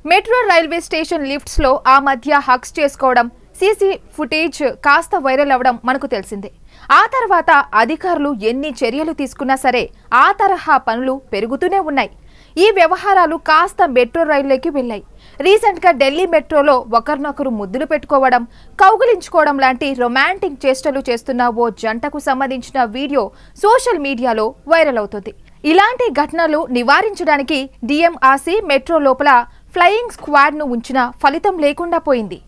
Metro railway station lifts లో ఆ మధ్య హగ్స్ చేసుకోవడం, సీసీ ఫుటేజ్ కాస్త వైరల్ అవ్వడం మనకు తెలిసిందే. ఆ తర్వాత అధికారులు ఎన్ని చర్యలు తీసుకున్నా సరే ఆ తరహా పనులు పెరుగుతూనే ఉన్నాయి. ఈ వ్యవహారాలు కాస్త మెట్రో రైల్లోకి వెళ్ళాయి. రీసెంట్ గా ఢిల్లీ మెట్రోలో ఒకరినొకరు ముద్దులు పెట్టుకోవడం, కౌగిలించుకోవడం లాంటి రొమాంటిక్ చేష్టలు చేస్తున్న ఓ జంటకు సంబంధించిన వీడియో సోషల్ మీడియాలో వైరల్ అవుతుంది. ఇలాంటి ఘటనలు నివారించడానికి డిఎంఆర్సీ మెట్రో లోపల ఫ్లయింగ్ స్క్వాడ్ ను ఉంచిన ఫలితం లేకుండా పోయింది.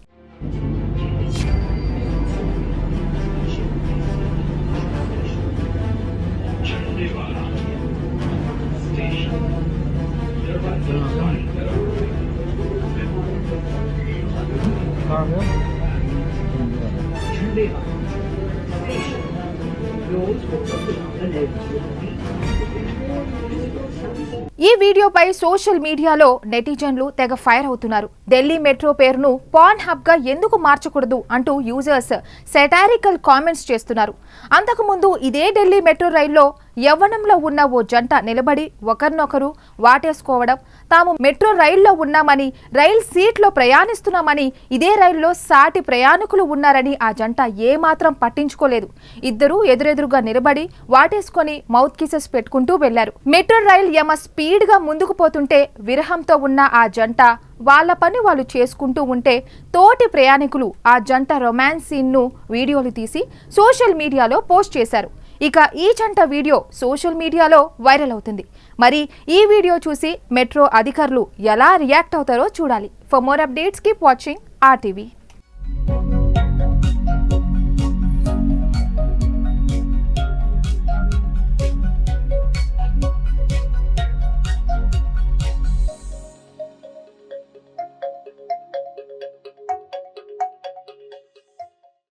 ఈ వీడియోపై సోషల్ మీడియాలో నెటిజన్లు తెగ ఫైర్ అవుతున్నారు. ఢిల్లీ మెట్రో పేరును పాన్ హబ్ గా ఎందుకు మార్చకూడదు అంటూ యూజర్స్ సెటారికల్ కామెంట్స్ చేస్తున్నారు. అంతకుముందు ఇదే ఢిల్లీ మెట్రో రైల్లో యవ్వనంలో ఉన్న ఓ జంట నిలబడి ఒకరినొకరు వాటేసుకోవడం, తాము మెట్రో రైల్లో ఉన్నామని, రైల్ సీట్లో ప్రయాణిస్తున్నామని, ఇదే రైల్లో సాటి ప్రయాణికులు ఉన్నారని ఆ జంట ఏమాత్రం పట్టించుకోలేదు. ఇద్దరూ ఎదురెదురుగా నిలబడి వాటేసుకొని మౌత్ కిసెస్ పెట్టుకుంటూ వెళ్లారు. మెట్రో రైల్ యమ స్పీడ్ గా ముందుకు పోతుంటే విరహంతో ఉన్న ఆ జంట వాళ్ళ పని వాళ్ళు చేసుకుంటూ ఉంటే తోటి ప్రయాణికులు ఆ జంట రొమాన్స్ సీన్ ను వీడియోలు తీసి సోషల్ మీడియాలో పోస్ట్ చేశారు. ఇక ఈ జంట వీడియో సోషల్ మీడియాలో వైరల్ అవుతుంది. మరి ఈ వీడియో చూసి మెట్రో అధికారులు ఎలా రియాక్ట్ అవుతారో చూడాలి. For more updates keep watching RTV.